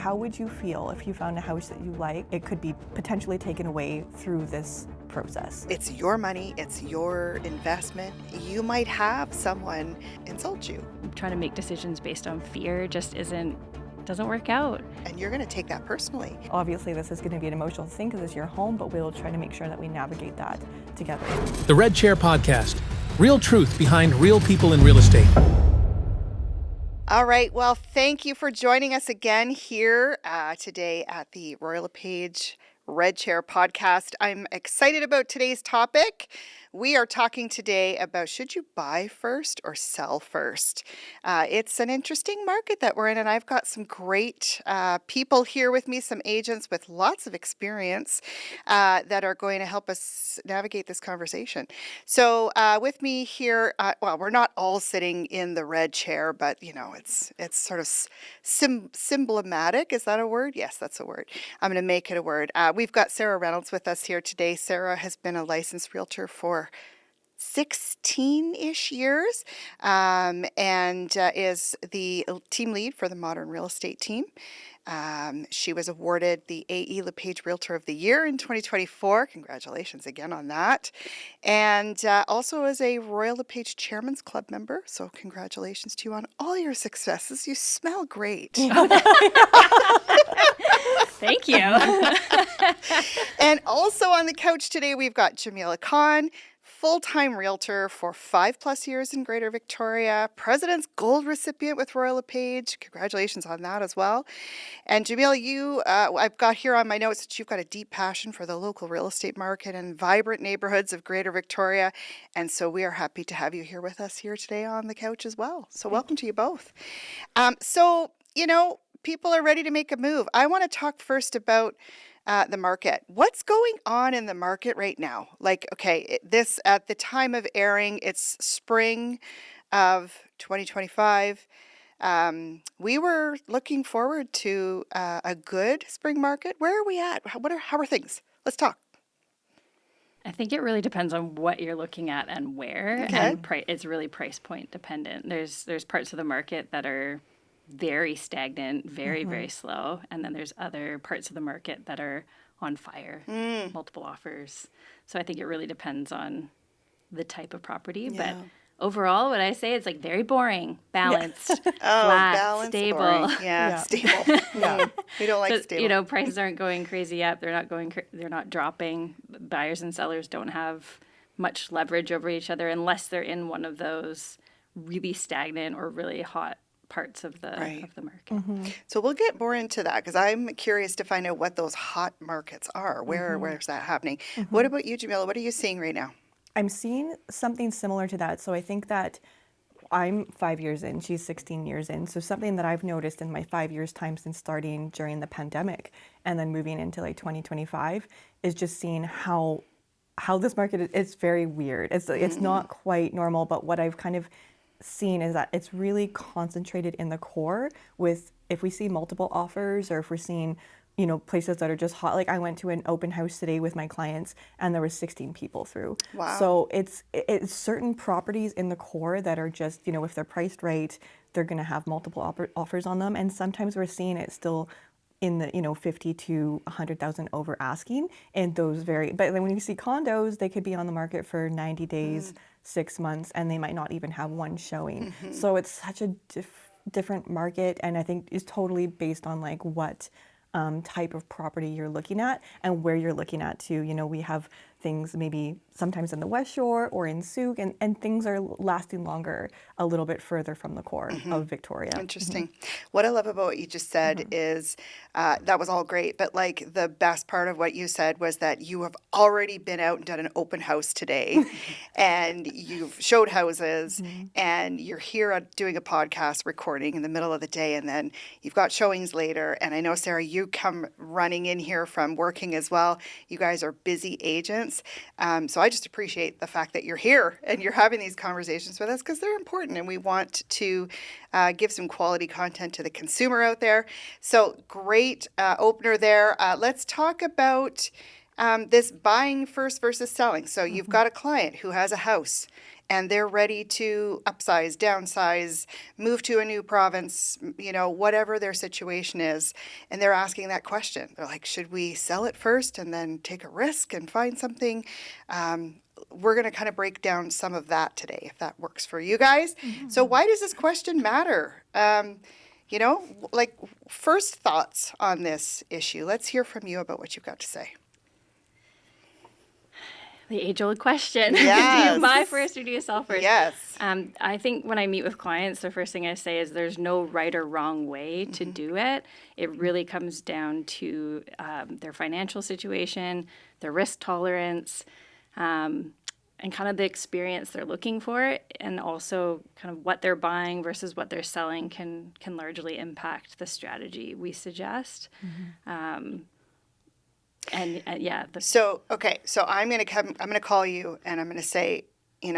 How would you feel if you found a house that you like? It could be potentially taken away through this process. It's your money, it's your investment. You might have someone insult you. Trying to make decisions based on fear just doesn't work out. And you're going to take that personally. Obviously, this is going to be an emotional thing because it's your home, but we'll try to make sure that we navigate that together. The Red Chair Podcast. Real truth behind real people in real estate. All right. Well, thank you for joining us again here today at the LePage Red Chair Podcast. I'm excited about today's topic. We are talking today about should you buy first or sell first? It's an interesting market that we're in, and I've got some great people here with me, some agents with lots of experience that are going to help us navigate this conversation. So with me here, well, we're not all sitting in the red chair, but you know, it's sort of symbolic. Is that a word? Yes, that's a word. I'm going to make it a word. We've got Saira Reynolds with us here today. Saira has been a licensed realtor for 16-ish years and is the team lead for the Modern Real Estate team. She was awarded the AE LePage Realtor of the Year in 2024. Congratulations again on that. And also is a Royal LePage Chairman's Club member. So congratulations to you on all your successes. You smell great. Thank you. And also on the couch today, we've got Jemilla, full-time realtor for 5+ years in Greater Victoria, President's Gold recipient with Royal LePage. Congratulations on that as well. And Jemilla, you, I've got here on my notes that you've got a deep passion for the local real estate market and vibrant neighborhoods of Greater Victoria. And so we are happy to have you here with us here today on the couch as well. So welcome to you both. So, you know, people are ready to make a move. I want to talk first about the market. What's going on in the market right now? Like, okay, this at the time of airing, it's spring of 2025. We were looking forward to a good spring market. Where are we at? How are things? Let's talk. I think it really depends on what you're looking at and where, and it's really price point dependent. There's parts of the market that are very stagnant, very slow. And then there's other parts of the market that are on fire, multiple offers. So I think it really depends on the type of property. Yeah. But overall, what I say is like very boring, balanced, flat, balanced, stable. Boring. Yeah, stable. Yeah. We don't like stable. You know, prices aren't going crazy up. They're not dropping. Buyers and sellers don't have much leverage over each other unless they're in one of those really stagnant or really hot parts of the market. So we'll get more into that because I'm curious to find out what those hot markets are. Where's that happening? What about you, Jemilla? What are you seeing right now? I'm seeing something similar to that. So I think that I'm 5 years in, she's 16 years in. So something that I've noticed in my 5 years time since starting during the pandemic and then moving into like 2025 is just seeing how this market is very weird. It's not quite normal, but what I've kind of seen is that it's really concentrated in the core with if we see multiple offers or if we're seeing, you know, places that are just hot. Like I went to an open house today with my clients and there were 16 people through. Wow. So it's certain properties in the core that are just, you know, if they're priced right, they're going to have multiple offers on them. And sometimes we're seeing it still in the, you know, 50 to 100,000 over asking, and those vary. But then when you see condos, they could be on the market for 90 days, 6 months, and they might not even have one showing. So it's such a different market, and I think it's totally based on like what type of property you're looking at and where you're looking at too. You know, we have things maybe sometimes in the West Shore or in Souk, and things are lasting longer a little bit further from the core of Victoria. Interesting. What I love about what you just said is that was all great, but like the best part of what you said was that you have already been out and done an open house today and you've showed houses and you're here doing a podcast recording in the middle of the day, and then you've got showings later. And I know, Saira, you come running in here from working as well. You guys are busy agents. So I just appreciate the fact that you're here and you're having these conversations with us because they're important, and we want to give some quality content to the consumer out there. So great opener there. Let's talk about this buying first versus selling. So you've got a client who has a house and they're ready to upsize, downsize, move to a new province, whatever their situation is. And they're asking that question. They're like, should we sell it first and then take a risk and find something? We're going to kind of break down some of that today, if that works for you guys. So why does this question matter? First thoughts on this issue. Let's hear from you about what you've got to say. The age-old question. Yes. Do you buy first or do you sell first? Yes. I think when I meet with clients, the first thing I say is there's no right or wrong way to do it. It really comes down to their financial situation, their risk tolerance, and kind of the experience they're looking for, and also kind of what they're buying versus what they're selling can largely impact the strategy we suggest. So I'm going to call you and I'm going to say, we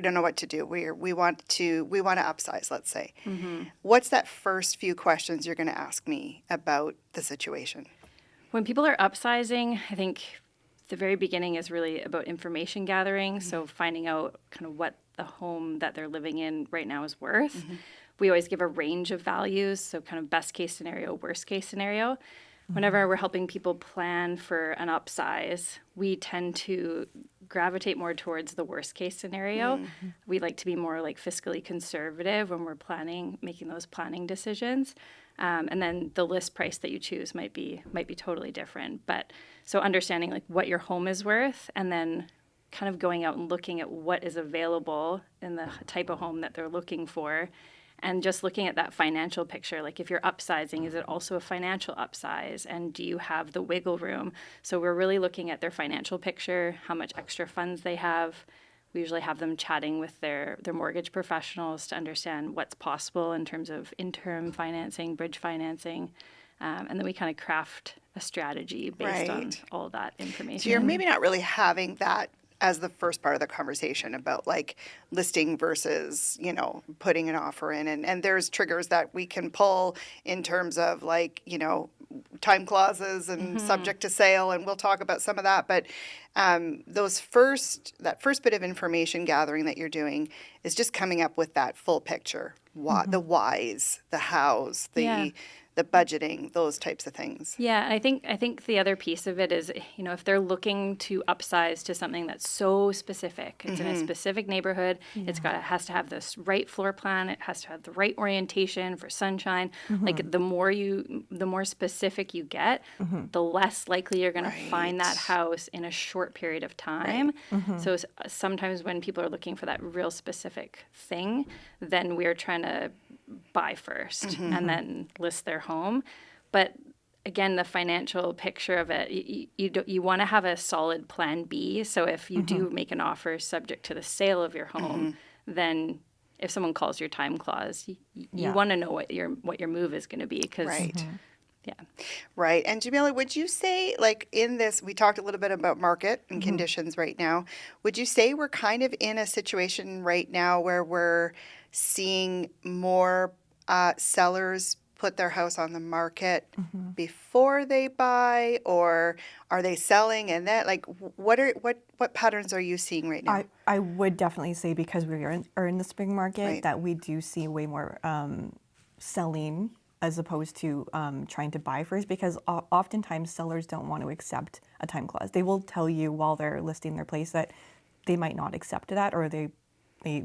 don't know what to do. We want to upsize, let's say. What's that first few questions you're going to ask me about the situation? When people are upsizing, I think the very beginning is really about information gathering. So finding out kind of what the home that they're living in right now is worth. We always give a range of values. So kind of best case scenario, worst case scenario. Whenever we're helping people plan for an upsize, we tend to gravitate more towards the worst case scenario. We like to be more like fiscally conservative when we're making those planning decisions. And then the list price that you choose might be totally different. But so understanding like what your home is worth, and then kind of going out and looking at what is available in the type of home that they're looking for. And just looking at that financial picture, like if you're upsizing, is it also a financial upsize? And do you have the wiggle room? So we're really looking at their financial picture, how much extra funds they have. We usually have them chatting with their mortgage professionals to understand what's possible in terms of interim financing, bridge financing. And then we kind of craft a strategy based on all of that information. So you're maybe not really having that as the first part of the conversation about like listing versus, putting an offer in. And there's triggers that we can pull in terms of like, time clauses and subject to sale. And we'll talk about some of that. But that first bit of information gathering that you're doing is just coming up with that full picture. The whys, the hows, the budgeting, those types of things. Yeah, and I think the other piece of it is, if they're looking to upsize to something that's so specific, it's in a specific neighborhood, it has to have this right floor plan, it has to have the right orientation for sunshine. Like the more specific you get, the less likely you're going to find that house in a short period of time. So sometimes when people are looking for that real specific thing, then we're trying to buy first and then list their home. But again, the financial picture of it, you want to have a solid plan B. So if you do make an offer subject to the sale of your home, then if someone calls your time clause, you want to know what your move is going to be. Right. And Jemilla, would you say, like in this, we talked a little bit about market and conditions right now. Would you say we're kind of in a situation right now where we're seeing more sellers put their house on the market before they buy, or are they selling and then like what patterns are you seeing right now? I would definitely say, because we are in the spring market, that we do see way more selling as opposed to trying to buy first, because oftentimes sellers don't want to accept a time clause. They will tell you while they're listing their place that they might not accept that, or they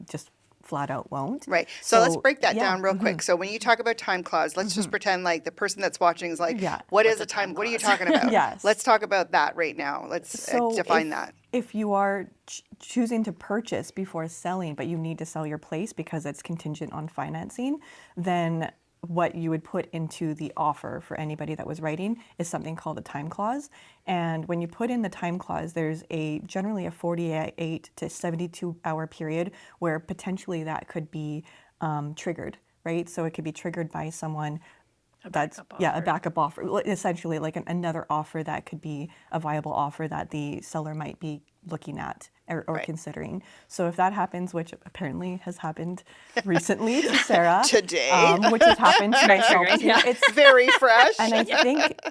just flat out won't. Right. So let's break that down real quick. So when you talk about time clause, let's just pretend like the person that's watching is like, what is a time? What are you talking about? Yes. Let's talk about that right now. Let's define that. If you are choosing to purchase before selling, but you need to sell your place because it's contingent on financing, then what you would put into the offer for anybody that was writing is something called a time clause. And when you put in the time clause, there's generally a 48 to 72 hour period where potentially that could be triggered, right? So it could be triggered by someone a backup offer, essentially like another offer that could be a viable offer that the seller might be looking at or considering. So if that happens, which apparently has happened recently to Sarah Today. which has happened to myself too. It's Very fresh. and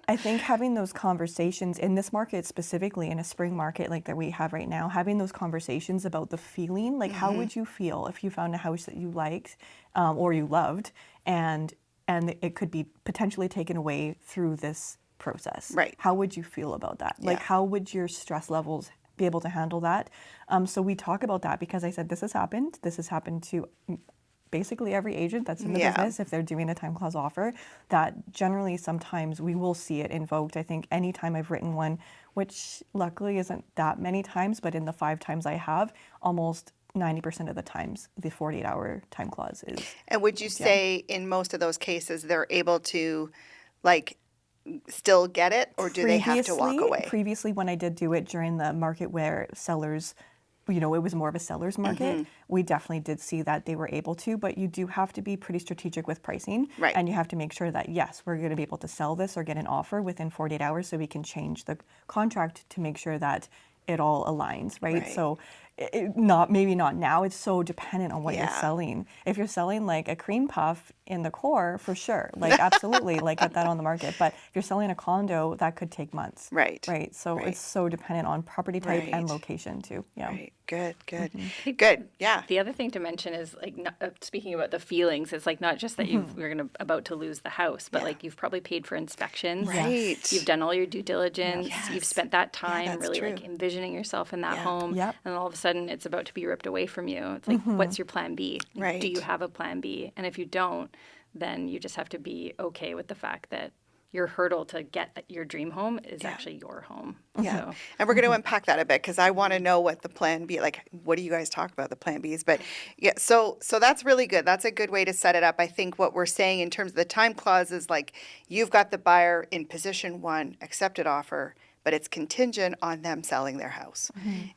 I think having those conversations in this market, specifically in a spring market like that we have right now, having those conversations about the feeling, like how would you feel if you found a house that you liked or you loved, and it could be potentially taken away through this process. Right. How would you feel about that? Like how would your stress levels be able to handle that? So we talk about that because I said this has happened. This has happened to basically every agent that's in the business if they're doing a time clause offer, that generally sometimes we will see it invoked. I think anytime I've written one, which luckily isn't that many times, but in the 5 times I have, almost 90% of the times the 48-hour time clause is. And would you say in most of those cases they're able to like still get it, or do they have to walk away? Previously, when I did do it during the market where sellers, it was more of a seller's market, we definitely did see that they were able to, but you do have to be pretty strategic with pricing. Right. And you have to make sure that, yes, we're going to be able to sell this or get an offer within 48 hours so we can change the contract to make sure that it all aligns, right? So maybe not now. It's so dependent on what you're selling. If you're selling like a cream puff in the core, for sure, like absolutely, like get that on the market. But if you're selling a condo, that could take months. Right. Right. So it's so dependent on property type and location too. Yeah. Right. Good. Good. Yeah. The other thing to mention is like speaking about the feelings, it's like not just that you're about to lose the house, but like you've probably paid for inspections. Right. You've done all your due diligence. Yes. You've spent that time that's really true. like envisioning yourself in that home. Yep. And all of a sudden it's about to be ripped away from you. It's like, what's your plan B? Like, Right. do you have a plan B? And if you don't, then you just have to be okay with the fact that your hurdle to get your dream home is actually your home. Yeah. So, And we're going to unpack that a bit because I want to know what the plan B, like, what do you guys talk about the plan Bs? But yeah, so that's really good. That's a good way to set it up. I think what we're saying in terms of the time clause is like, you've got the buyer in position 1, accepted offer, but it's contingent on them selling their house.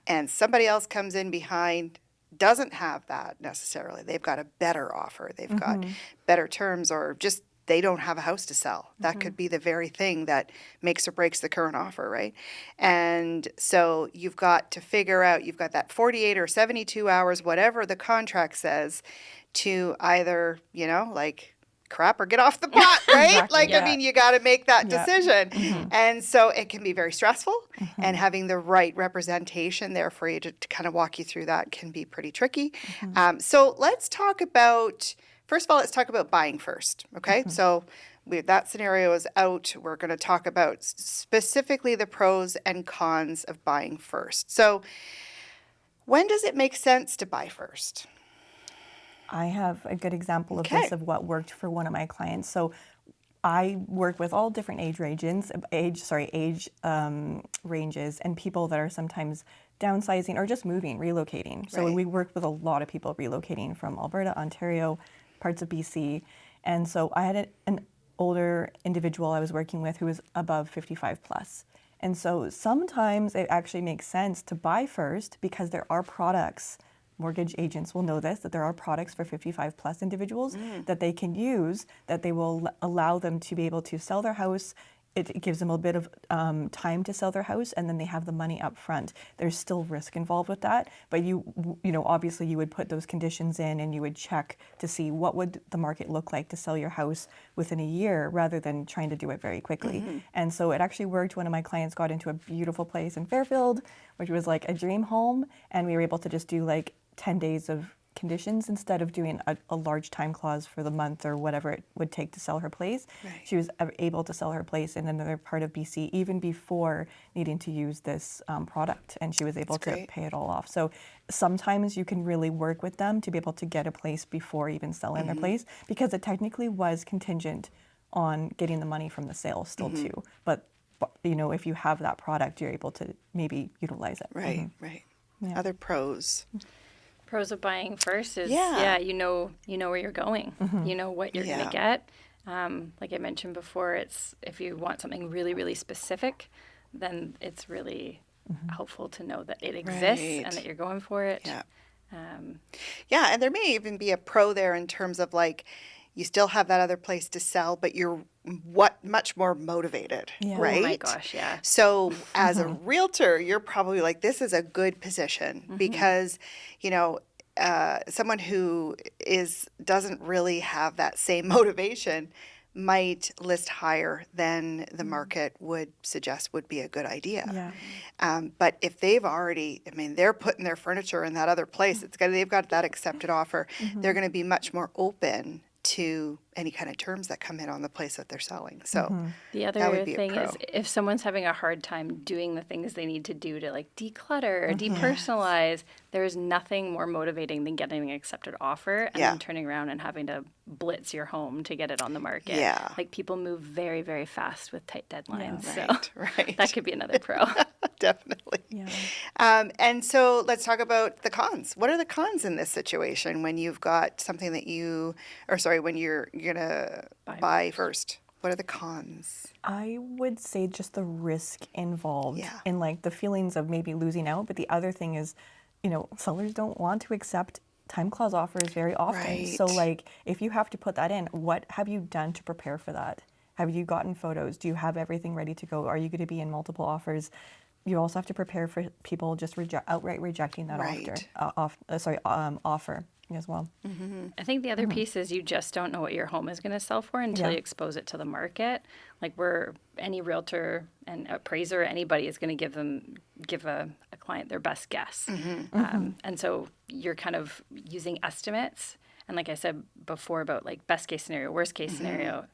And somebody else comes in behind, doesn't have that necessarily. They've got a better offer. They've got better terms, or just they don't have a house to sell. That could be the very thing that makes or breaks the current offer, right? And so you've got to figure out, you've got that 48 or 72 hours, whatever the contract says, to either, like crap or get off the pot, right? Exactly, Like, yeah. I mean, you got to make that Yep. decision. And so it can be very stressful, and having the right representation there for you to kind of walk you through that can be pretty tricky. So let's talk about, first of all, let's talk about buying first, okay? So that scenario is out. We're going to talk about specifically the pros and cons of buying first. So when does it make sense to buy first? I have a good example of Okay. this, of what worked for one of my clients. So I work with all different age ranges, and people that are sometimes downsizing or just moving, relocating. So Right. we work with a lot of people relocating from Alberta, Ontario, parts of BC. And so I had an older individual I was working with who was above 55 plus. And so sometimes it actually makes sense to buy first because there are products. Mortgage agents will know this, that there are products for 55 plus individuals that they can use, that they will allow them to be able to sell their house. It gives them a bit of time to sell their house, and then they have the money up front. There's still risk involved with that, but obviously you would put those conditions in, and you would check to see what would the market look like to sell your house within a year, rather than trying to do it very quickly. And so it actually worked. One of my clients got into a beautiful place in Fairfield, which was like a dream home, and we were able to just do like 10 days of conditions instead of doing a large time clause for the month or whatever it would take to sell her place. Right. She was able to sell her place in another part of BC even before needing to use this product, and she was able to great. pay it all off. So sometimes you can really work with them to be able to get a place before even selling their place, because it technically was contingent on getting the money from the sale still too. But if you have that product, you're able to maybe utilize it. Right. Yeah. Other pros. pros of buying first is you know where you're going. You know what you're going to get. Like I mentioned before, it's if you want something really, really specific, then it's really helpful to know that it exists and that you're going for it. Yeah, and there may even be a pro there in terms of like, you still have that other place to sell, but you're much more motivated, Yeah. right? Oh my gosh, yeah. So as a realtor, you're probably like, this is a good position because, you know, someone who doesn't really have that same motivation might list higher than the market would suggest would be a good idea. Yeah. But if they've already, I mean, they're putting their furniture in that other place, they've got that accepted offer, they're going to be much more open to any kind of terms that come in on the place that they're selling. So The that other would be a thing pro. is if someone's having a hard time doing the things they need to do to like declutter or depersonalize, there's nothing more motivating than getting an accepted offer and Yeah. then turning around and having to blitz your home to get it on the market. Yeah. Like people move very, very fast with tight deadlines. Right. That could be another pro. Definitely. Yeah. And so let's talk about the cons. What are the cons in this situation when you've got something that when you're going to buy first? What are the cons? I would say just the risk involved Yeah. in like the feelings of maybe losing out. But the other thing is, you know, sellers don't want to accept time clause offers very often. So Right. like if you have to put that in, what have you done to prepare for that? Have you gotten photos? Do you have everything ready to go? Are you going to be in multiple offers? You also have to prepare for people just outright rejecting that Right. offer as well. I think the other piece is you just don't know what your home is going to sell for until Yeah. you expose it to the market. Like any realtor and appraiser, anybody is going to give a client their best guess. And so you're kind of using estimates. And like I said before about like best case scenario, worst case scenario,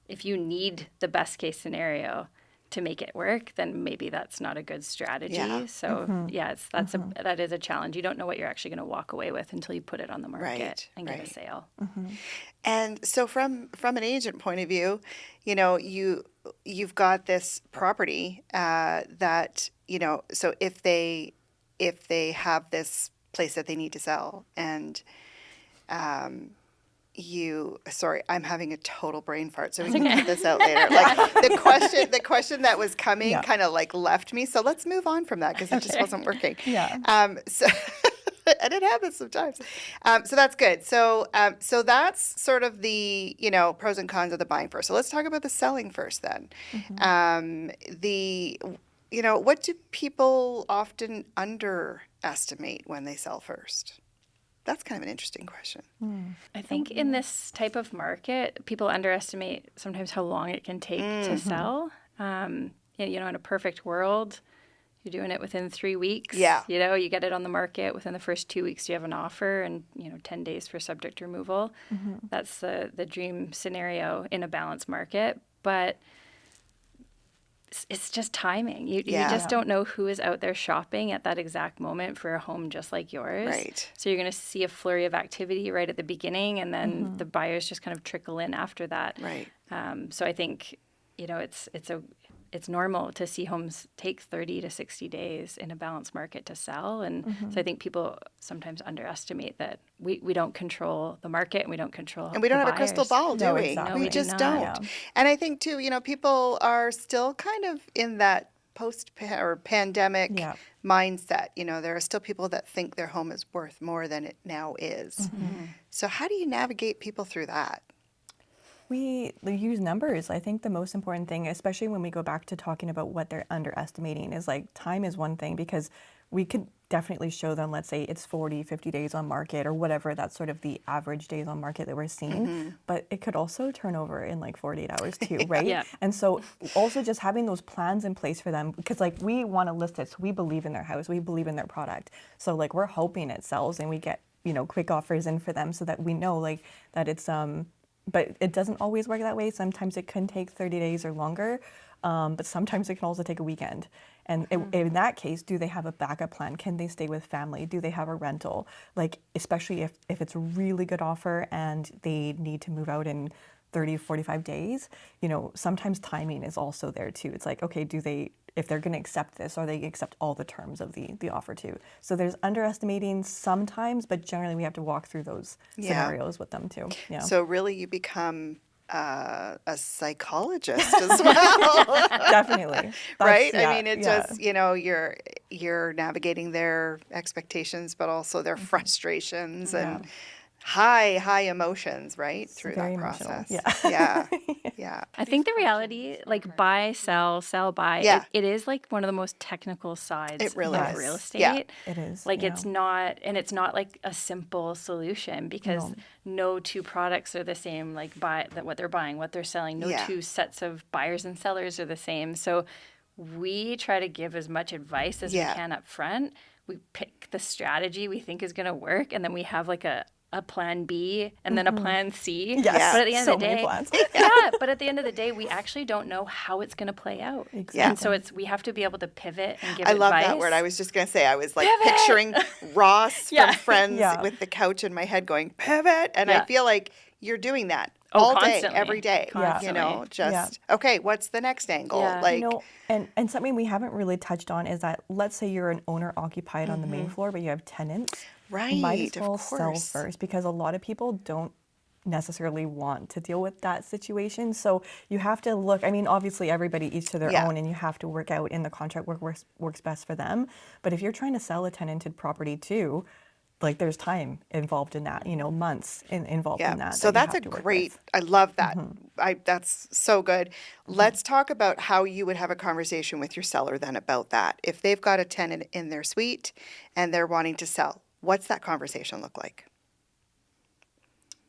if you need the best case scenario to make it work, then maybe that's not a good strategy. Yeah. So that is a challenge. You don't know what you're actually going to walk away with until you put it on the market Right, and get a right. sale. And so from an agent point of view, you know, you've got this property that, you know, so if they have this place that they need to sell and sorry, I'm having a total brain fart, so we can cut this out later. Like the question that was coming Yeah. kind of like left me. So let's move on from that because it just wasn't working. Yeah. So and it happens sometimes. So that's good. So that's sort of the, you know, pros and cons of the buying first. So let's talk about the selling first then. You know, what do people often underestimate when they sell first? That's kind of an interesting question. I think in this type of market, people underestimate sometimes how long it can take to sell. You know, in a perfect world, you're doing it within 3 weeks. Yeah. You know, you get it on the market within the first 2 weeks. You have an offer, and 10 days for subject removal. That's the dream scenario in a balanced market, but it's just timing. You just don't know who is out there shopping at that exact moment for a home just like yours. Right. So you're going to see a flurry of activity right at the beginning, and then the buyers just kind of trickle in after that. Right. So I think, it's normal to see homes take 30 to 60 days in a balanced market to sell. And so I think people sometimes underestimate that we don't control the market and we don't control And we don't the have a crystal buyers. ball, do No, we? exactly. No, We we just do don't. not. Yeah. And I think too, you know, people are still kind of in that pandemic Yeah. mindset. You know, there are still people that think their home is worth more than it now is. So how do you navigate people through that? We use numbers. I think the most important thing, especially when we go back to talking about what they're underestimating, is like time is one thing, because we could definitely show them, let's say it's 40, 50 days on market or whatever, that's sort of the average days on market that we're seeing, but it could also turn over in like 48 hours too, right? Yeah. And so also just having those plans in place for them, because like we want to list it, so we believe in their house, we believe in their product. So like we're hoping it sells and we get, quick offers in for them so that we know like that it's, but it doesn't always work that way. Sometimes it can take 30 days or longer, but sometimes it can also take a weekend. And in that case, do they have a backup plan? Can they stay with family? Do they have a rental? Like, especially if it's a really good offer and they need to move out in 30, 45 days, sometimes timing is also there too. It's like, okay, if they're going to accept this, or they accept all the terms of the offer too. So there's underestimating sometimes, but generally we have to walk through those scenarios with them too. Yeah. So really you become a psychologist as well. Definitely. Right? Yeah, I mean, it yeah. just, you're navigating their expectations, but also their frustrations and high emotions, right? Through very that emotional. process. Yeah. Yeah. I think the reality, like buy, sell, buy, Yeah. it is like one of the most technical sides It really of is. real Yeah. estate. It is. Like yeah. it's not like a simple solution because no two products are the same. Like what they're buying, what they're selling. No Yeah. two sets of buyers and sellers are the same. So we try to give as much advice as we Yeah. can up front. We pick the strategy we think is going to work, and then we have like a plan B and then a plan C. Yes. But at the end So of the many day, plans. but at the end of the day, we actually don't know how it's going to play out. Exactly. And so we have to be able to pivot and give I advice. love that word. I was just going to say, I was like Pivot! picturing Ross Yeah. from Friends Yeah. with the couch in my head going, pivot. And I Yeah. feel like you're doing that Oh, all day, constantly. every day. Constantly. You know, just, okay, what's the next angle? Yeah. Like, And something we haven't really touched on is that let's say you're an owner occupied on the main floor, but you have tenants. Right, Might as of well sell course. first because a lot of people don't necessarily want to deal with that situation. So you have to look, I mean, obviously everybody each to their Yeah. own and you have to work out in the contract works best for them. But if you're trying to sell a tenanted property too, like there's time involved in that, months involved in that. So you that's have a to work great, with. I love that. That's so good. Let's talk about how you would have a conversation with your seller then about that. If they've got a tenant in their suite and they're wanting to sell, what's that conversation look like?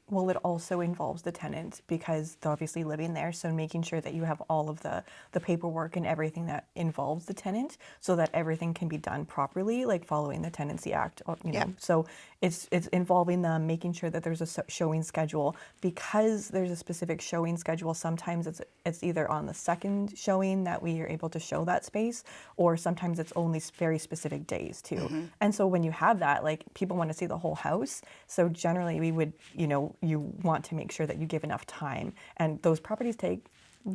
Well, it also involves the tenant because they're obviously living there. So making sure that you have all of the paperwork and everything that involves the tenant so that everything can be done properly, like following the Tenancy Act, Yeah. So it's involving them, making sure that there's a showing schedule. Because there's a specific showing schedule, sometimes it's either on the second showing that we are able to show that space, or sometimes it's only very specific days too. And so when you have that, like people want to see the whole house. So generally we would, you want to make sure that you give enough time. And those properties take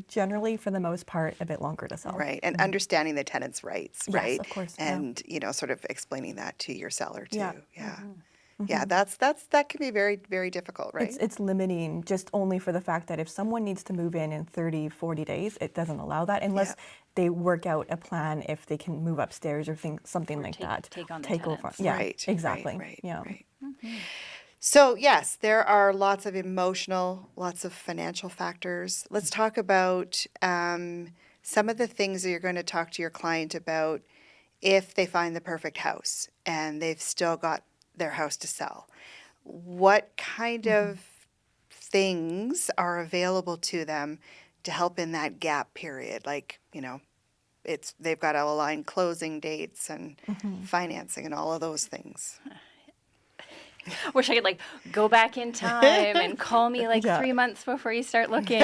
generally, for the most part, a bit longer to sell. Right. And understanding the tenant's rights, Yes, right? of course, yeah. And, sort of explaining that to your seller too. Yeah. Yeah. Yeah, that can be very, very difficult, right? It's limiting just only for the fact that if someone needs to move in 30, 40 days, it doesn't allow that unless they work out a plan if they can move upstairs or something like that. take on the over. tenants. Yeah, Right, exactly. right, yeah. right. So, yes, there are lots of emotional, lots of financial factors. Let's talk about some of the things that you're going to talk to your client about if they find the perfect house and they've still got their house to sell. What kind of things are available to them to help in that gap period? Like, they've got to align closing dates and financing and all of those things. Wish I could go back in time and call me 3 months before you start looking.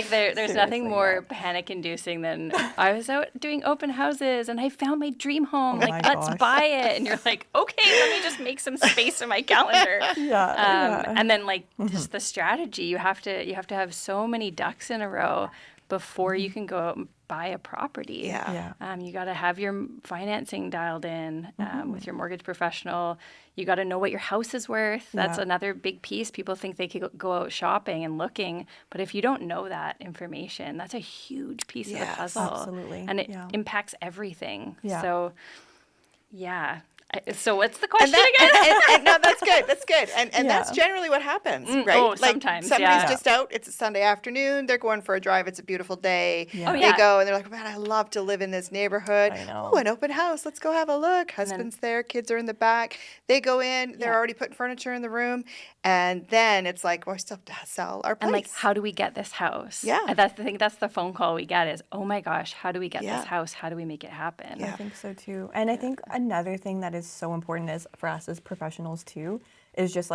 There's nothing more panic inducing than I was out doing open houses and I found my dream home. my Let's gosh. buy it. And you're like, okay, let me just make some space in my calendar. And then just the strategy, you have to have so many ducks in a row before you can go out and buy a property. Yeah. You got to have your financing dialed in with your mortgage professional. You got to know what your house is worth. That's another big piece. People think they could go out shopping and looking, but if you don't know that information, that's a huge piece of the puzzle. Absolutely. And it impacts everything. Yeah. So, yeah. So what's the question And again? no, that's good. That's good. And that's generally what happens, right? oh, sometimes, somebody's yeah. just out. It's a Sunday afternoon. They're going for a drive. It's a beautiful day. Yeah. Oh, They yeah. go and they're like, man, I love to live in this neighborhood. I know. Oh, an open house. Let's go have a look. Husband's there. Kids are in the back. They go in. They're already putting furniture in the room. And then it's like, well, we still have to sell our place. And how do we get this house? Yeah. And that's the phone call we get is, oh my gosh, how do we get Yeah. this house? How do we make it happen? I think so too. And I think another thing that is so important is for us as professionals too, is just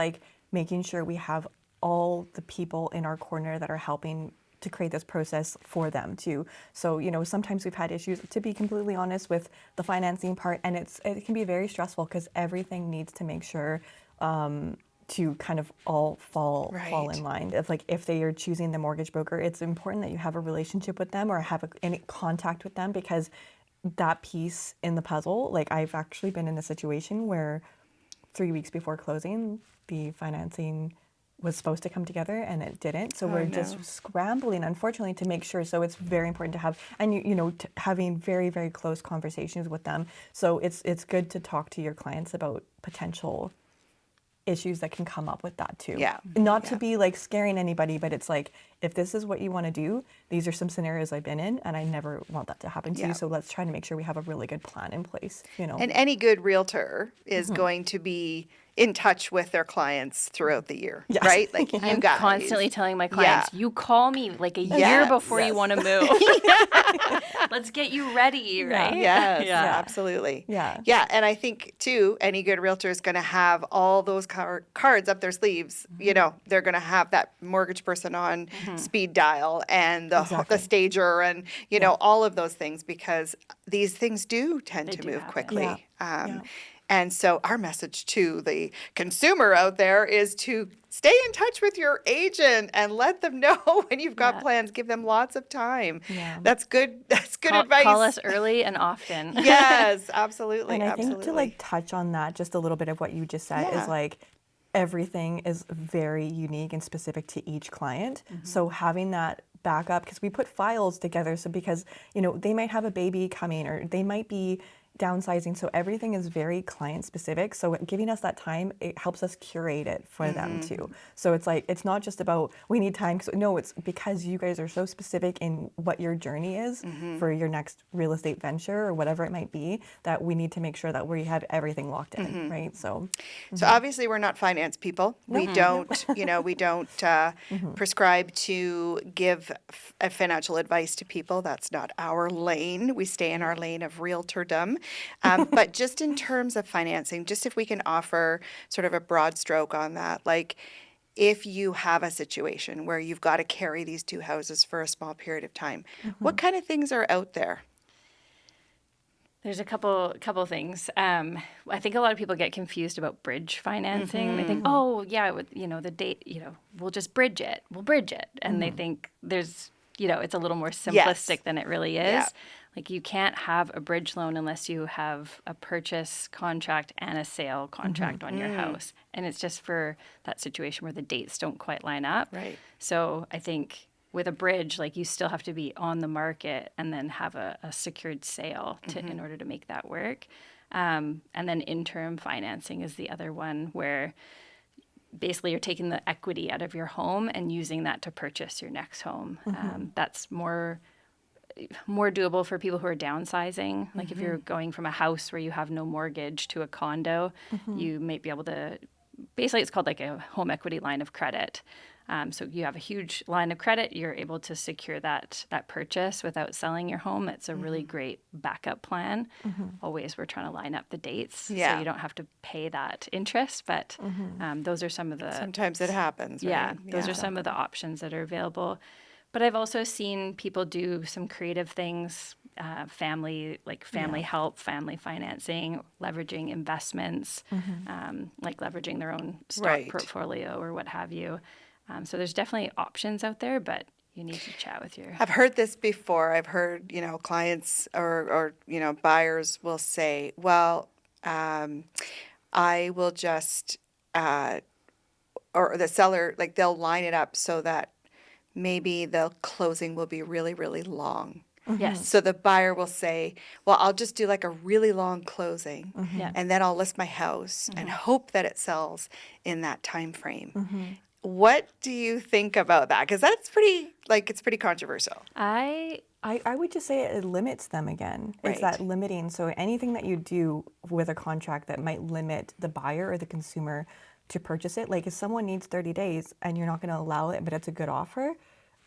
making sure we have all the people in our corner that are helping to create this process for them too. So, sometimes we've had issues, to be completely honest, with the financing part, and it can be very stressful because everything needs to make sure to kind of all fall in line. If they are choosing the mortgage broker, it's important that you have a relationship with them or have any contact with them, because that piece in the puzzle, I've actually been in a situation where 3 weeks before closing, the financing was supposed to come together and it didn't. So we're just scrambling, unfortunately, to make sure. So it's very important to have, and having very, very close conversations with them. So it's good to talk to your clients about potential issues that can come up with that too. Yeah. Not to be like scaring anybody, but it's like, if this is what you want to do, these are some scenarios I've been in, and I never want that to happen to Yeah. you. So let's try to make sure we have a really good plan in place, you know. And any good realtor is going to be in touch with their clients throughout the year, Yes. right? Like you I'm guys. constantly telling my clients, Yeah. you call me like a year Yes. before you Yes. want to move. Let's get you ready, right? Yes, Yeah. absolutely. Yeah. Yeah, and I think too, any good realtor is going to have all those cards up their sleeves. You know, they're going to have that mortgage person on speed dial and the Exactly. stager and you know all of those things because these things do tend to do move happen. quickly. Yeah. Yeah. And so our message to the consumer out there is to stay in touch with your agent and let them know when you've got Yeah. plans. Give them lots of time. Yeah. That's good. That's good Call, advice. call us early and often. Yes, absolutely. And I absolutely. think to like touch on that, just a little bit of what you just said Yeah. is like, everything is very unique and specific to each client. So having that backup, because we put files together, so because, you know, they might have a baby coming or they might be downsizing, so everything is very client specific. So giving us that time, it helps us curate it for them too. So it's like, it's not just about we need time, no, it's because you guys are so specific in what your journey is for your next real estate venture or whatever it might be, that we need to make sure that we have everything locked in, right? So So obviously we're not finance people. We don't, you know, we don't prescribe to give financial advice to people. That's not our lane. We stay in our lane of realtordom. But just in terms of financing, just if we can offer sort of a broad stroke on that, like if you have a situation where you've got to carry these two houses for a small period of time, what kind of things are out there? There's a couple things. I think a lot of people get confused about bridge financing. They think, oh yeah, with the date, we'll just bridge it. We'll bridge it, and they think there's, it's a little more simplistic than it really is. Yeah. Like you can't have a bridge loan unless you have a purchase contract and a sale contract on your house, and it's just for that situation where the dates don't quite line up. Right. So I think with a bridge, like you still have to be on the market and then have a secured sale in order to make that work. And then interim financing is the other one where basically you're taking the equity out of your home and using that to purchase your next home. That's more doable for people who are downsizing. Like if you're going from a house where you have no mortgage to a condo, you might be able to, basically it's called like a home equity line of credit. So you have a huge line of credit, you're able to secure that purchase without selling your home. It's a really great backup plan. Always we're trying to line up the dates so Yeah. you don't have to pay that interest, but those are some of the... Sometimes it happens, right? Yeah, those are some of the options that are available. But I've also seen people do some creative things, family help, family financing, leveraging investments, like leveraging their own stock Right. portfolio or what have you. So there's definitely options out there, but you need to chat with your... I've heard this before. I've heard, clients or buyers will say, well, I will just, or the seller, like they'll line it up so that maybe the closing will be really, really long. Yes. So the buyer will say, well, I'll just do like a really long closing Yeah. and then I'll list my house and hope that it sells in that time frame. What do you think about that? Because that's it's pretty controversial. I would just say it limits them again. Right. It's that limiting. So anything that you do with a contract that might limit the buyer or the consumer to purchase it, like if someone needs 30 days and you're not going to allow it, but it's a good offer,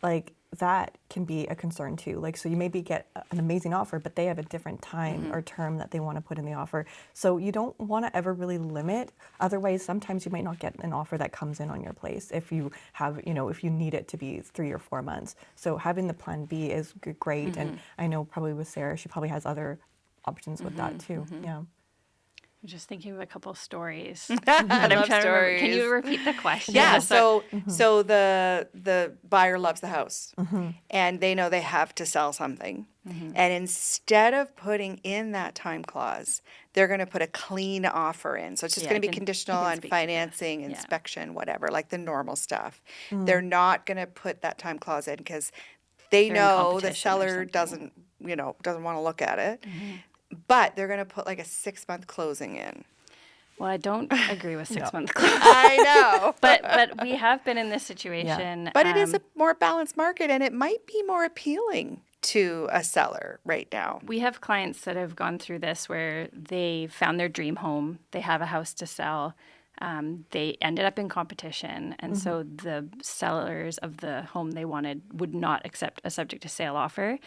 like that can be a concern too. Like, so you maybe get an amazing offer, but they have a different time or term that they want to put in the offer. So you don't want to ever really limit. Otherwise, sometimes you might not get an offer that comes in on your place if you have, if you need it to be 3 or 4 months. So having the plan B is great. And I know probably with Sarah, she probably has other options with that too. Yeah. I'm just thinking of a couple stories. I But I'm love trying to remember. stories. Can you repeat the question? Yeah, so the buyer loves the house and they know they have to sell something. And instead of putting in that time clause, they're going to put a clean offer in. So it's just Yeah, going to I be can conditional on speak to this. financing, Yeah. inspection, whatever, like the normal stuff. They're not going to put that time clause in because they They're in know the competition or seller something. doesn't want to look at it. But they're going to put like a 6-month closing in. Well, I don't agree with 6-month close. I know. But we have been in this situation. But it is a more balanced market, and it might be more appealing to a seller right now. We have clients that have gone through this where they found their dream home, they have a house to sell, they ended up in competition, and so the sellers of the home they wanted would not accept a subject to sale offer.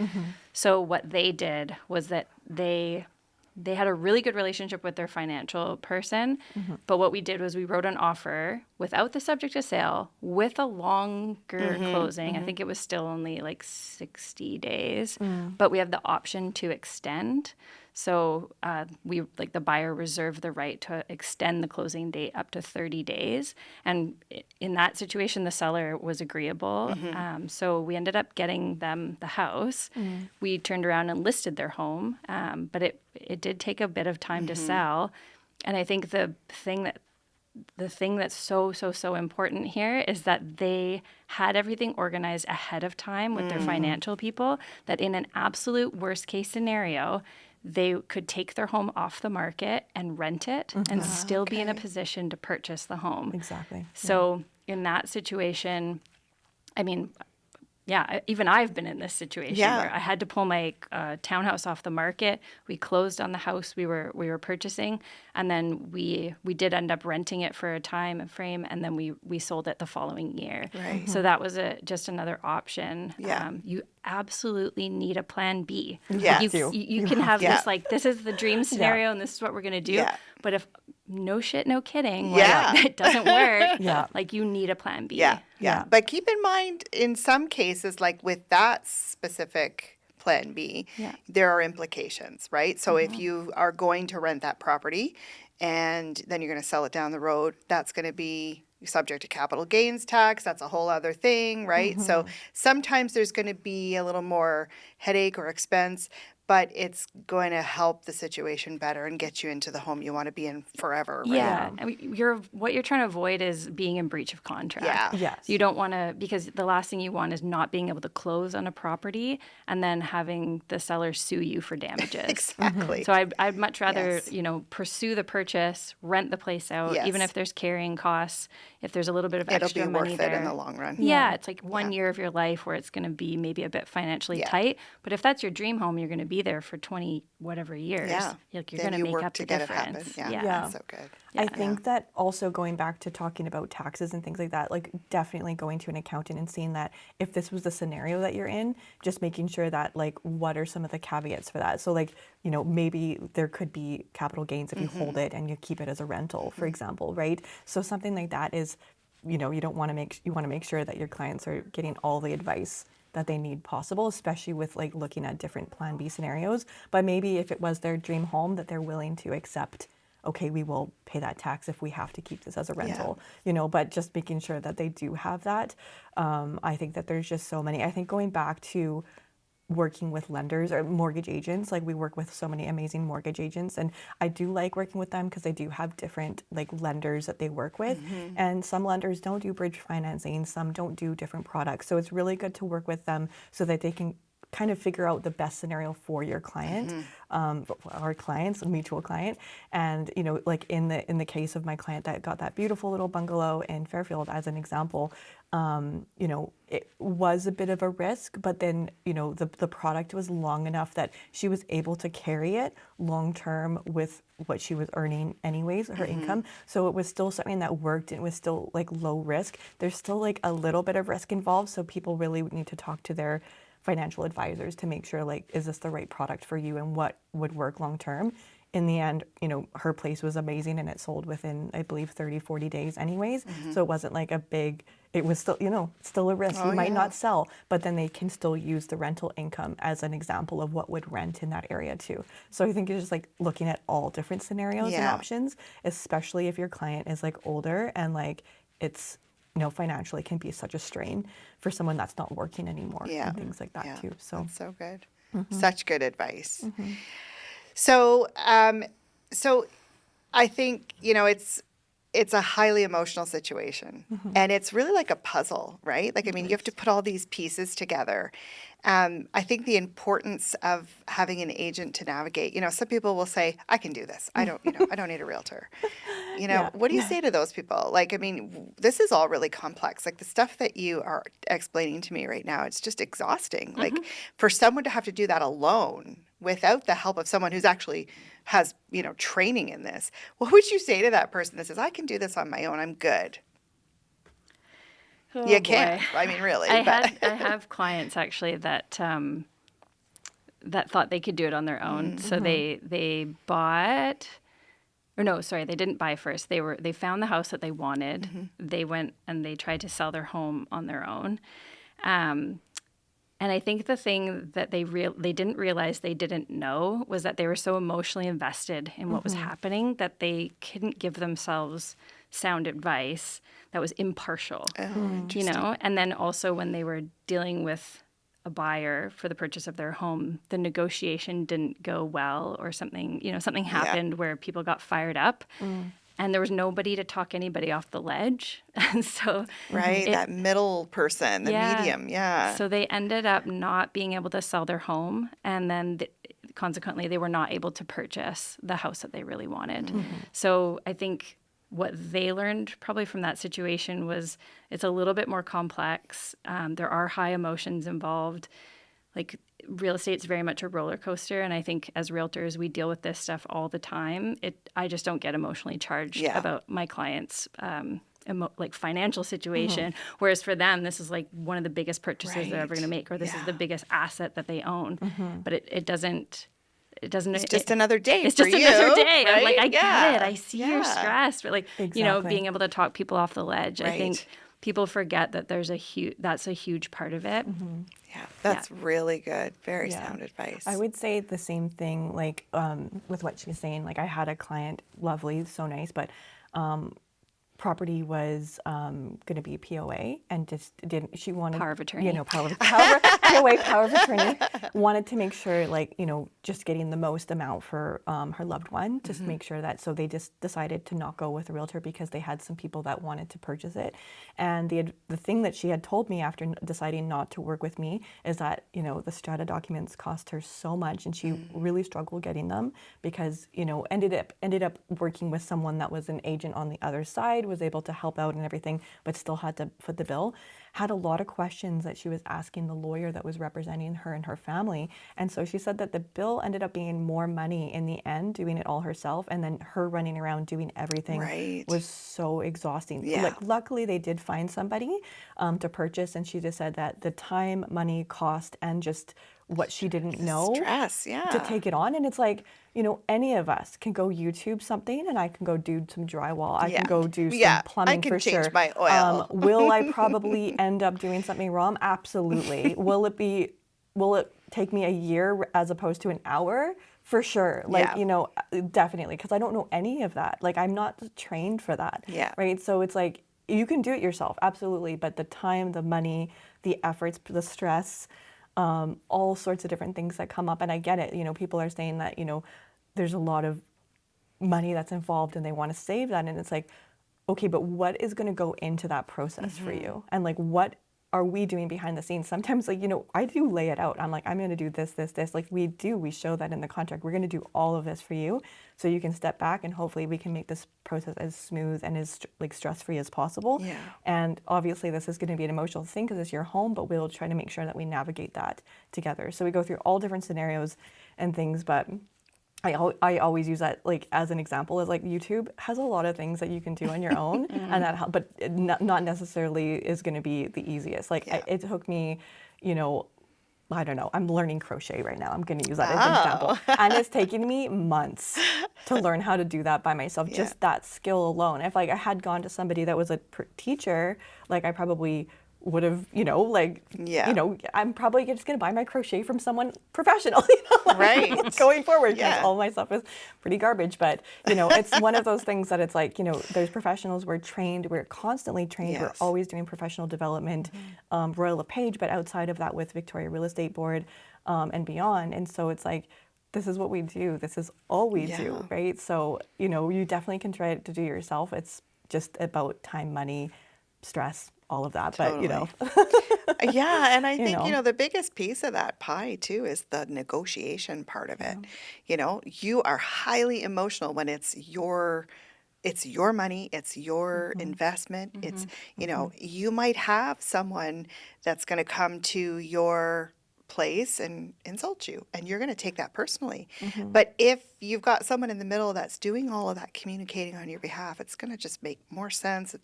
So what they did was that they had a really good relationship with their financial person, but what we did was we wrote an offer without the subject to sale with a longer closing. I think it was still only like 60 days, but we have the option to extend. So the buyer reserved the right to extend the closing date up to 30 days. And in that situation, the seller was agreeable. So we ended up getting them the house. We turned around and listed their home, but it did take a bit of time to sell. And I think the thing that's so important here is that they had everything organized ahead of time with their financial people, that in an absolute worst case scenario, they could take their home off the market and rent it and still be in a position to purchase the home. Exactly. So in that situation, I mean, yeah, even I've been in this situation where I had to pull my townhouse off the market. We closed on the house we were purchasing, and then we did end up renting it for a time frame, and then we sold it the following year. Right. So that was just another option. Yeah. You absolutely need a plan B. Yes. You can have this like, this is the dream scenario and this is what we're going to do. Yeah. But if no shit, no kidding, Yeah. it doesn't work, Yeah. like you need a plan B. Yeah. But keep in mind, in some cases, like with that specific plan B, there are implications, right? So if you are going to rent that property and then you're going to sell it down the road, that's going to be subject to capital gains tax. That's a whole other thing, right? So sometimes there's going to be a little more headache or expense, but it's going to help the situation better and get you into the home you want to be in forever. Right? Yeah. I mean, what you're trying to avoid is being in breach of contract. Yeah. Yes. You don't want to, because the last thing you want is not being able to close on a property and then having the seller sue you for damages. Exactly. So I'd much rather, Yes. pursue the purchase, rent the place out, Yes. even if there's carrying costs, if there's a little bit of It'll extra be money worth there. it in the long run. Yeah, it's like 1 year of your life where it's going to be maybe a bit financially tight. But if that's your dream home, you're going to be there for 20 whatever years. Yeah. You're Then going to you make work up to the get it happen. difference. Yeah. Yeah. So good. I think that also going back to talking about taxes and things like that, like definitely going to an accountant and seeing that if this was the scenario that you're in, just making sure that like what are some of the caveats for that. So like, maybe there could be capital gains if you hold it and you keep it as a rental, for example, right? So something like that is, you want to make sure that your clients are getting all the advice that they need possible, especially with like looking at different plan B scenarios. But maybe if it was their dream home, that they're willing to accept, okay, we will pay that tax if we have to keep this as a rental, but just making sure that they do have that. I think that there's just so many. I think going back to working with lenders or mortgage agents, like we work with so many amazing mortgage agents, and I do like working with them because they do have different like lenders that they work with, and some lenders don't do bridge financing, some don't do different products, so it's really good to work with them so that they can kind of figure out the best scenario for your client, our clients, a mutual client. And like in the case of my client that got that beautiful little bungalow in Fairfield as an example, it was a bit of a risk, but then the product was long enough that she was able to carry it long term with what she was earning anyways, her income. So it was still something that worked, and it was still like low risk. There's still like a little bit of risk involved, so people really need to talk to their financial advisors to make sure, like, is this the right product for you and what would work long term. In the end, her place was amazing and it sold within, I believe, 30, 40 days anyways. So it wasn't like it was still, still a risk. You might not sell, but then they can still use the rental income as an example of what would rent in that area too. So I think it's just like looking at all different scenarios and options, especially if your client is like older and like it's, financially can be such a strain for someone that's not working anymore and things like that too. So that's so good. Such good advice. So, so I think, it's a highly emotional situation. And it's really like a puzzle, right? Like, I mean, you have to put all these pieces together. I think the importance of having an agent to navigate, some people will say, I can do this. I don't, I don't need a realtor. Yeah. What do you say to those people? Like, I mean, this is all really complex. Like the stuff that you are explaining to me right now, it's just exhausting. Like for someone to have to do that alone without the help of someone who's actually has, training in this, what would you say to that person that says, I can do this on my own, I'm good? Oh, You boy. can't. I mean, really. I have clients actually that that thought they could do it on their own. So they bought, or no, sorry, they didn't buy first. They found the house that they wanted. They went and they tried to sell their home on their own. And I think the thing that they didn't realize they didn't know was that they were so emotionally invested in what was happening that they couldn't give themselves sound advice that was impartial. And then also when they were dealing with a buyer for the purchase of their home, the negotiation didn't go well, or something happened where people got fired up. And there was nobody to talk anybody off the ledge. And so right, that middle person, the medium, So they ended up not being able to sell their home, and then consequently they were not able to purchase the house that they really wanted. So I think what they learned probably from that situation was it's a little bit more complex. There are high emotions involved. Like real estate's very much a roller coaster, and I think as realtors we deal with this stuff all the time. I just don't get emotionally charged about my clients' like financial situation, whereas for them this is like one of the biggest purchases they're ever going to make, or this is the biggest asset that they own. But it doesn't. It's just another day. It's for just you, another day. Right? I'm like, I get it. I see you're stressed, but like Exactly. being able to talk people off the ledge. Right. I think people forget that that's a huge part of it. Yeah, that's really good. Very sound advice. I would say the same thing, like with what she's saying. Like I had a client, lovely, so nice, but property was going to be POA, and just didn't. She wanted Power of attorney. POA, power of attorney. Wanted to make sure, like just getting the most amount for her loved one. Just make sure that. So they just decided to not go with a realtor because they had some people that wanted to purchase it. And the thing that she had told me after deciding not to work with me is that the strata documents cost her so much, and she really struggled getting them because ended up working with someone that was an agent on the other side, was able to help out and everything, but still had to foot the bill. Had a lot of questions that she was asking the lawyer that was representing her and her family. And so she said that the bill ended up being more money in the end, doing it all herself, and then her running around doing everything was so exhausting. Yeah. Like, luckily they did find somebody to purchase, and she just said that the time, money, cost, and just what she didn't know stress, to take it on. And it's like, any of us can go YouTube something, and I can go do some drywall. I can go do some plumbing, I can for change sure. my oil. Will I probably end up doing something wrong? Absolutely. Will it take me a year as opposed to an hour? For sure. Like, definitely. Because I don't know any of that. Like, I'm not trained for that. Yeah. Right. So it's like, you can do it yourself. Absolutely. But the time, the money, the efforts, the stress, all sorts of different things that come up. And I get it. People are saying that, there's a lot of money that's involved and they want to save that. And it's like, okay, but what is going to go into that process for you? And like, what are we doing behind the scenes? Sometimes, like, I do lay it out. I'm like, I'm going to do this, this, this. Like we show that in the contract. We're going to do all of this for you so you can step back, and hopefully we can make this process as smooth and as stress-free as possible. Yeah. And obviously this is going to be an emotional thing because it's your home, but we'll try to make sure that we navigate that together. So we go through all different scenarios and things, but I always use that like as an example, is like YouTube has a lot of things that you can do on your own, and that but not necessarily is going to be the easiest. Like it took me, I don't know, I'm learning crochet right now. I'm going to use that as an example, and it's taken me months to learn how to do that by myself. Just that skill alone. If like I had gone to somebody that was a teacher, like I probably would have, I'm probably just going to buy my crochet from someone professional, right, going forward, because all my stuff is pretty garbage. But, it's one of those things that it's like, there's professionals, we're trained, we're constantly trained, we're always doing professional development, Royal LePage, but outside of that with Victoria Real Estate Board and beyond. And so it's like, this is what we do. This is all we do, right? So, you definitely can try to do it yourself. It's just about time, money, stress, all of that. But, Yeah, and I think, know. the biggest piece of that pie too is the negotiation part of it. You are highly emotional when it's your money, it's your investment. It's, you might have someone that's going to come to your place and insult you, and you're going to take that personally. But if you've got someone in the middle that's doing all of that communicating on your behalf, it's going to just make more sense.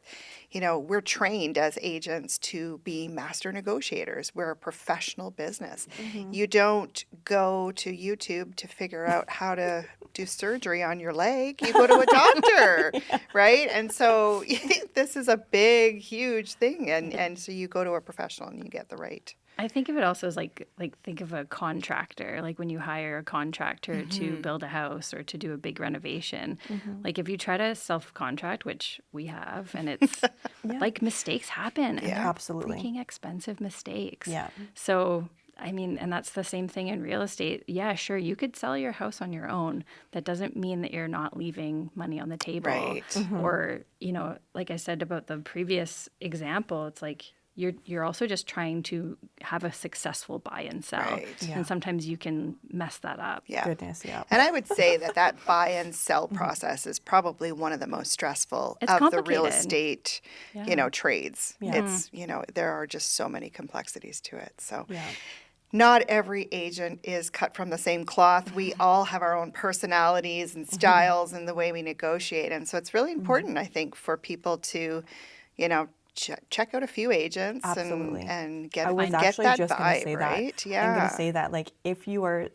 We're trained as agents to be master negotiators. We're a professional business. You don't go to YouTube to figure out how to do surgery on your leg. You go to a doctor, right? And so this is a big, huge thing. And so you go to a professional and you get the right. I think of it also as like think of a contractor, like when you hire a contractor to build a house or to do a big renovation. Like if you try to self-contract, which we have, and it's like mistakes happen. And they're Absolutely. freaking expensive mistakes. Yeah. So, I mean, and that's the same thing in real estate. Yeah, sure, you could sell your house on your own. That doesn't mean that you're not leaving money on the table. Right. Or, like I said about the previous example, it's like, you're also just trying to have a successful buy and sell. Right. Yeah. And sometimes you can mess that up. Yeah. Goodness, yeah. And I would say that buy and sell process is probably one of the most stressful It's of the real complicated. estate, trades. Yeah. It's, there are just so many complexities to it. So Yeah. not every agent is cut from the same cloth. We all have our own personalities and styles and the way we negotiate. And so it's really important, I think, for people to, check out a few agents Absolutely. and get I was get actually that just going to vibe, say right? that. Yeah. I'm going to say that, like, if you are,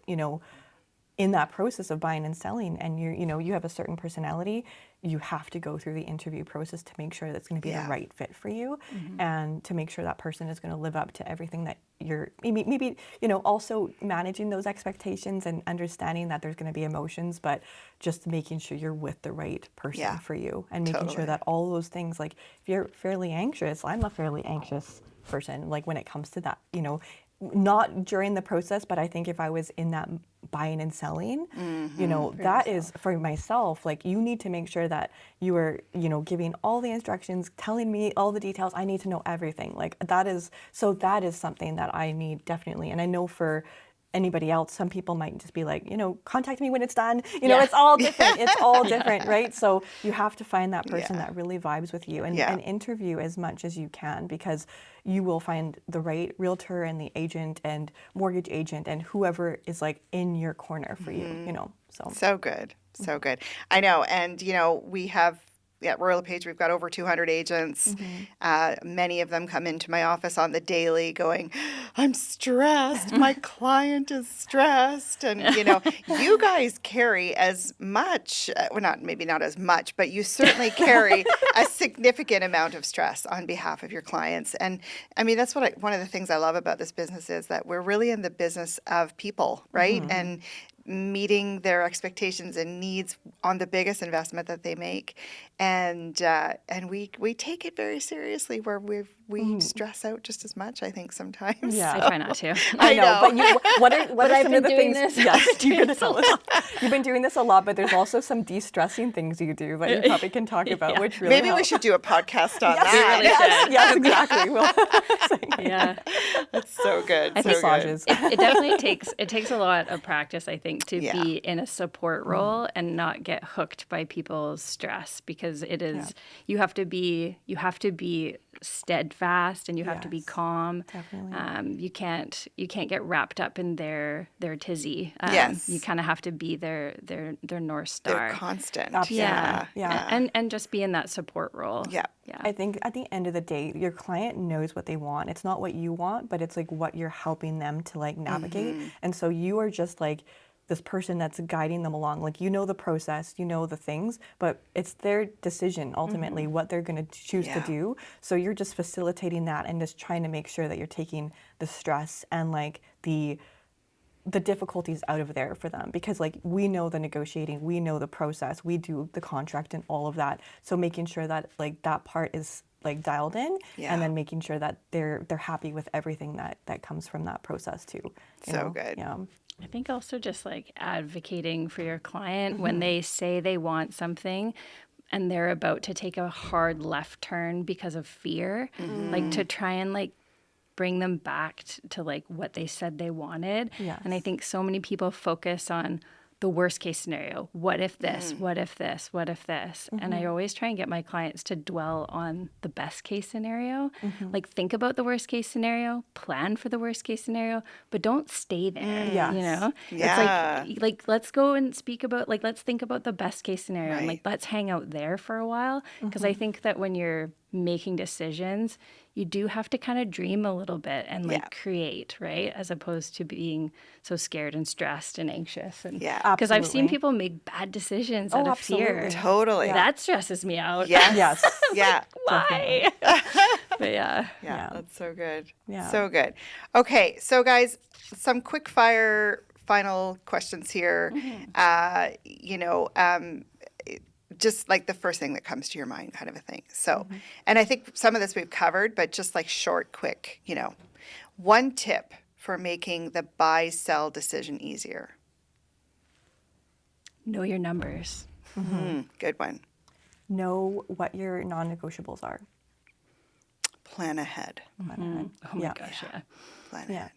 in that process of buying and selling, and you have a certain personality, you have to go through the interview process to make sure that's going to be the right fit for you, and to make sure that person is going to live up to everything that you're maybe also managing those expectations and understanding that there's going to be emotions, but just making sure you're with the right person for you, and making sure that all those things, like if you're fairly anxious, I'm a fairly anxious person, like when it comes to that, not during the process, but I think if I was in that buying and selling, that is for myself, like you need to make sure that you are, giving all the instructions, telling me all the details. I need to know everything. Like that is something that I need definitely. And I know for anybody else, some people might just be like, contact me when it's done. It's all different. It's all different, right? So you have to find that person that really vibes with you and interview as much as you can, because you will find the right realtor and the agent and mortgage agent and whoever is like in your corner for you, So good. So good. I know. And, we have, at Royal LePage, we've got over 200 agents. Many of them come into my office on the daily going, I'm stressed. My client is stressed. And, you guys carry as much, maybe not as much, but you certainly carry a significant amount of stress on behalf of your clients. And I mean, that's one of the things I love about this business is that we're really in the business of people, right? And meeting their expectations and needs on the biggest investment that they make, and we take it very seriously, where we stress out just as much, I think, sometimes. Yeah. I try not to. I know. But what are some of the doing things? this. Yes, you're gonna tell us. You've been doing this a lot, but there's also some de-stressing things you do that you probably can talk about, which really Maybe help. we should do a podcast on We really that. should. Yes, exactly. Well, Yeah. That's so good. I so think good. massages. It definitely takes a lot of practice, I think, to Yeah. be in a support role and not get hooked by people's stress, because it is you have to be steadfast and you have to be Yes, calm. definitely. You can't get wrapped up in their tizzy. Yes. You kind of have to be their North Star. They're constant. Absolutely. Yeah. And just be in that support role. Yeah. Yeah. I think at the end of the day, your client knows what they want. It's not what you want, but it's like what you're helping them to like navigate. And so you are just like this person that's guiding them along. Like, the process, the things, but it's their decision ultimately what they're going to choose to do. So you're just facilitating that and just trying to make sure that you're taking the stress and like the difficulties out of there for them, because like we know the negotiating, we know the process, we do the contract and all of that. So making sure that like that part is like dialed in, and then making sure that they're happy with everything that comes from that process too. So good. Yeah. I think also just like advocating for your client when they say they want something, and they're about to take a hard left turn because of fear, like to try and like bring them back to like what they said they wanted. Yes. And I think so many people focus on the worst case scenario. What if this? What if this? What if this? And I always try and get my clients to dwell on the best case scenario. Like think about the worst case scenario, plan for the worst case scenario, but don't stay there. Yes. You know? Yeah. It's like let's go and speak about, like, let's think about the best case scenario and like let's hang out there for a while. Because I think that when you're making decisions, you do have to kind of dream a little bit and like create, right? As opposed to being so scared and stressed and anxious. And because I've seen Absolutely. people make bad decisions out of fear. absolutely. Totally. That stresses me out. Yes. Yes. Yeah. Why? But yeah. Yeah, that's so good. Yeah. So good. Okay, so guys, some quick fire final questions here. Just like the first thing that comes to your mind kind of a thing. So, and I think some of this we've covered, but just like short, quick, one tip for making the buy-sell decision easier. Know your numbers. Good one. Know what your non-negotiables are. Plan ahead. Oh my Yeah. gosh, yeah. Plan Yeah. ahead.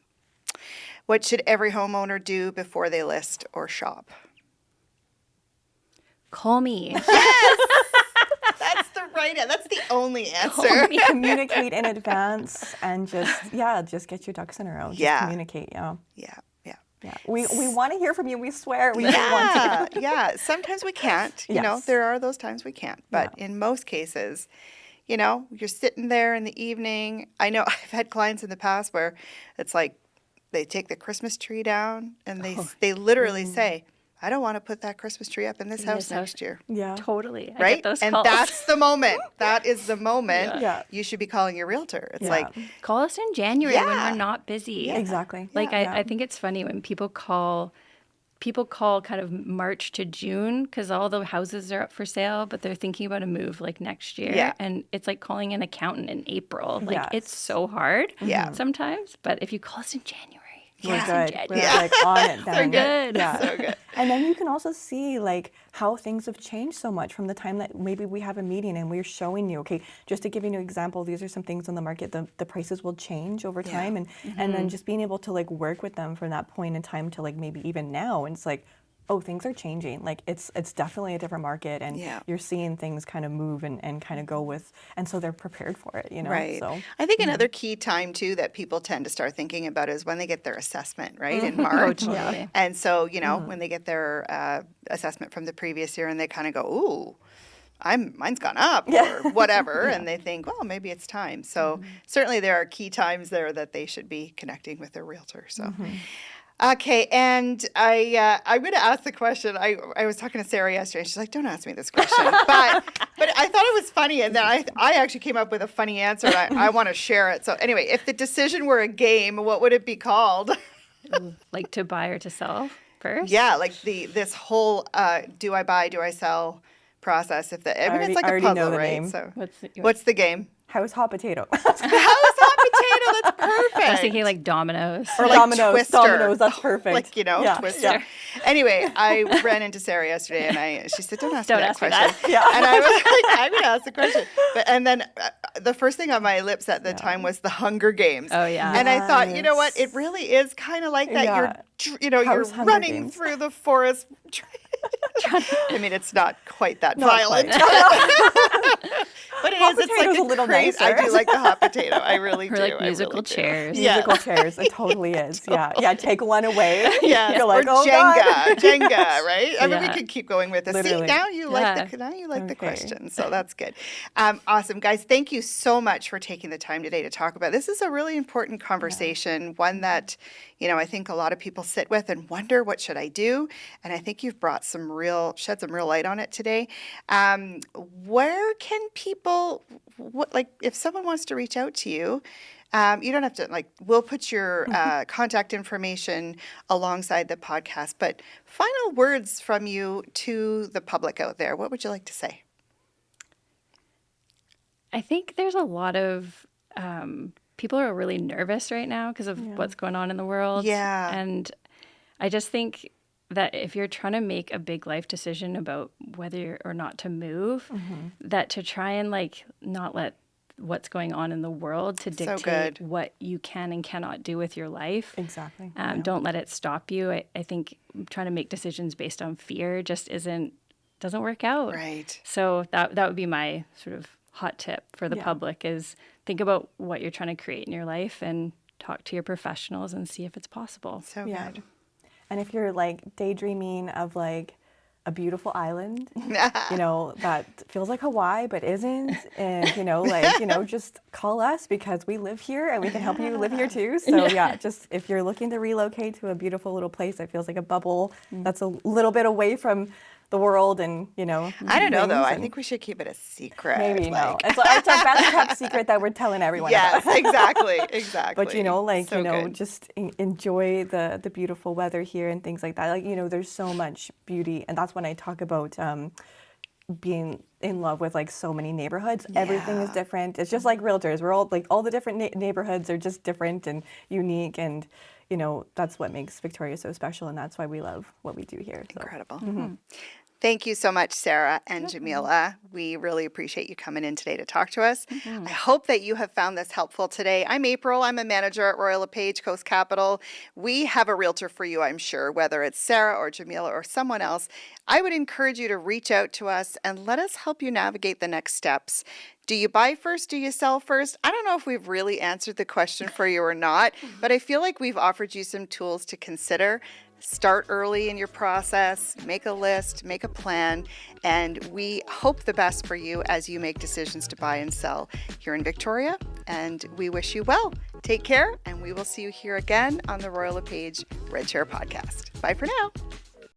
What should every homeowner do before they list or shop? Call me. That's the right. That's the only answer. Communicate in advance and just get your ducks in a row. Just Yeah. communicate. Yeah. Yeah. Yeah. We want to hear from you. We swear. We really want to. Yeah. Sometimes we can't. You know, Yes. there are those times we can't. But in most cases, you're sitting there in the evening. I know I've had clients in the past where it's like they take the Christmas tree down and they literally say, I don't want to put that Christmas tree up in this house next year. Yeah. Totally. I Right? get those And calls. that's the moment. That is the moment Yeah. you should be calling your realtor. It's Yeah. like, Call us in January when Yeah. we're not busy. Exactly. Like Yeah. I think it's funny when people call kind of March to June because all the houses are up for sale, but they're thinking about a move like next year. Yeah. And it's like calling an accountant in April. Like Yes. it's so hard Yeah. sometimes. But if you call us in January, We're call us in good. We're January. like on it then. good. Yeah. so good. And then you can also see like how things have changed so much from the time that maybe we have a meeting and we're showing you, okay, just to give you an example, these are some things on the market, the prices will change over time and then just being able to like work with them from that point in time to like maybe even now. And it's like, oh, things are changing. Like it's definitely a different market and you're seeing things kind of move and kind of go with, and so they're prepared for it, Right. So I think another key time too that people tend to start thinking about is when they get their assessment, right, in March. totally. And so, when they get their assessment from the previous year and they kind of go, ooh, mine's gone up or whatever, and they think, well, maybe it's time. So certainly there are key times there that they should be connecting with their realtor. So. Okay, and I'm going to ask the question. I was talking to Saira yesterday, and she's like, "Don't ask me this question," but I thought it was funny, and then I actually came up with a funny answer. And I want to share it. So anyway, if the decision were a game, what would it be called? Like to buy or to sell first? Yeah, like this whole do I buy, do I sell process. It's like I a already puzzle, know the right? name. So What's what's the game? House hot potato. House hot potato. That's perfect. I was thinking like dominoes. Or like Dominoes, Twister. that's perfect. Like, Yeah. Twister. Yeah. Anyway, I ran into Saira yesterday and she said, don't ask me that ask me question. that. Yeah. And I was like, I'm going to ask the question. And then the first thing on my lips at the time was the Hunger Games. Oh, yeah. And I thought, you know what? It really is kind of like that. Yeah. You're House Hunger running Games. through the forest. I mean, it's not quite that Not violent. But it Hot is. It's like potato's a little crazy. I nicer. do like the hot potato. I really Or do. like I musical really do. chairs. Yeah. Musical chairs. It totally is. Yeah. Take one away. Yeah, You're like, or oh Jenga, God. Jenga, right? I mean, we Yeah. could keep going with this. See, Literally. now you like Yeah. the Okay. question, so that's good. Awesome, guys. Thank you so much for taking the time today to talk about this. Is a really important conversation, one that I think a lot of people sit with and wonder, what should I do? And I think you've brought shed some real light on it today. Where can people, if someone wants to reach out to you? You don't have to, we'll put your contact information alongside the podcast, but final words from you to the public out there. What would you like to say? I think there's a lot of people are really nervous right now because of what's going on in the world. Yeah. And I just think that if you're trying to make a big life decision about whether or not to move, that to try and like not let what's going on in the world to dictate what you can and cannot do with your life. Exactly. Don't let it stop you. I think trying to make decisions based on fear just doesn't work out. Right. So that would be my sort of hot tip for the public is think about what you're trying to create in your life and talk to your professionals and see if it's possible. So good. And if you're like daydreaming of like a beautiful island, that feels like Hawaii but isn't, and just call us because we live here and we can help you live here too. So just if you're looking to relocate to a beautiful little place that feels like a bubble that's a little bit away from the world and, I don't know, though. I think we should keep it a secret. Maybe no. It's our best kept secret that we're telling everyone Yes, about. exactly. But, good. just enjoy the beautiful weather here and things like that. Like, there's so much beauty. And that's when I talk about being in love with, like, so many neighborhoods. Yeah. Everything is different. It's just like realtors. We're all, like, all the different neighborhoods are just different and unique. And, that's what makes Victoria so special. And that's why we love what we do here. So. Incredible. Thank you so much, Saira and Jemilla. We really appreciate you coming in today to talk to us. I hope that you have found this helpful today. I'm April. I'm a manager at Royal LePage Coast Capital. We have a realtor for you, I'm sure, whether it's Saira or Jemilla or someone else. I would encourage you to reach out to us and let us help you navigate the next steps. Do you buy first? Do you sell first? I don't know if we've really answered the question for you or not, but I feel like we've offered you some tools to consider. Start early in your process, make a list, make a plan, and we hope the best for you as you make decisions to buy and sell here in Victoria, and we wish you well. Take care, and we will see you here again on the Royal LePage Red Chair Podcast. Bye for now.